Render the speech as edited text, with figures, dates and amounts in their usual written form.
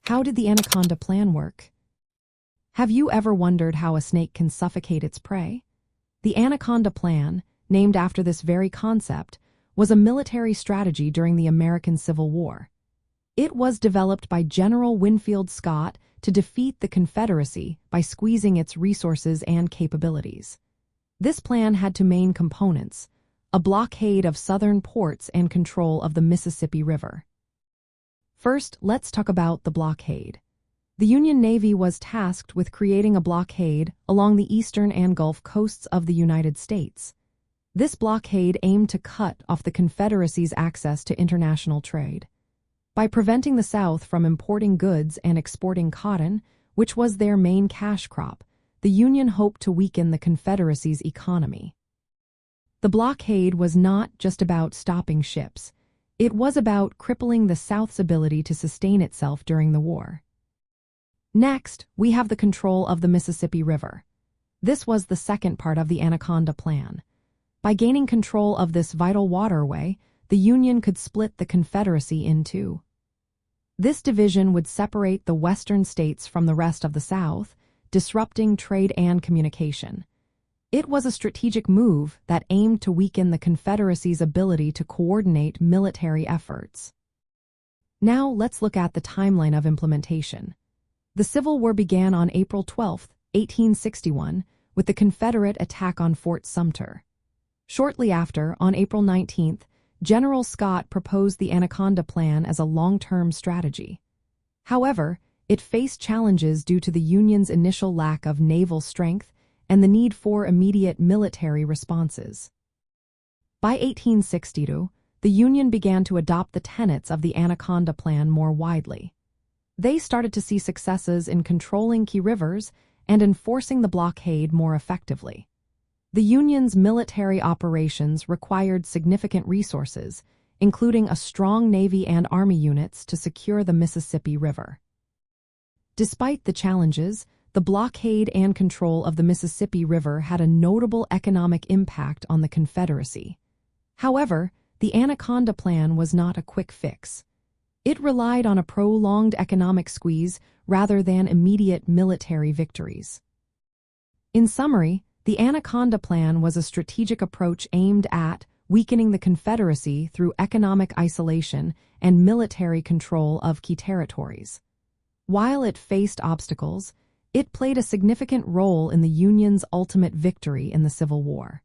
How did the Anaconda Plan work? Have you ever wondered how a snake can suffocate its prey? The Anaconda Plan, named after this very concept, was a military strategy during the American Civil War. It was developed by General Winfield Scott to defeat the Confederacy by squeezing its resources and capabilities. This plan had two main components: a blockade of southern ports and control of the Mississippi River. First, let's talk about the blockade. The Union Navy was tasked with creating a blockade along the eastern and Gulf coasts of the United States. This blockade aimed to cut off the Confederacy's access to international trade. By preventing the South from importing goods and exporting cotton, which was their main cash crop, the Union hoped to weaken the Confederacy's economy. The blockade was not just about stopping ships. It was about crippling the South's ability to sustain itself during the war. Next, we have the control of the Mississippi River. This was the second part of the Anaconda Plan. By gaining control of this vital waterway, the Union could split the Confederacy in two. This division would separate the western states from the rest of the South, disrupting trade and communication. It was a strategic move that aimed to weaken the Confederacy's ability to coordinate military efforts. Now let's look at the timeline of implementation. The Civil War began on April 12, 1861, with the Confederate attack on Fort Sumter. Shortly after, on April 19th, General Scott proposed the Anaconda Plan as a long-term strategy. However, it faced challenges due to the Union's initial lack of naval strength and the need for immediate military responses. By 1862, the Union began to adopt the tenets of the Anaconda Plan more widely. They started to see successes in controlling key rivers and enforcing the blockade more effectively. The Union's military operations required significant resources, including a strong Navy and Army units to secure the Mississippi River. Despite the challenges, the blockade and control of the Mississippi River had a notable economic impact on the Confederacy. However, the Anaconda Plan was not a quick fix. It relied on a prolonged economic squeeze rather than immediate military victories. In summary, the Anaconda Plan was a strategic approach aimed at weakening the Confederacy through economic isolation and military control of key territories. While it faced obstacles, it played a significant role in the Union's ultimate victory in the Civil War.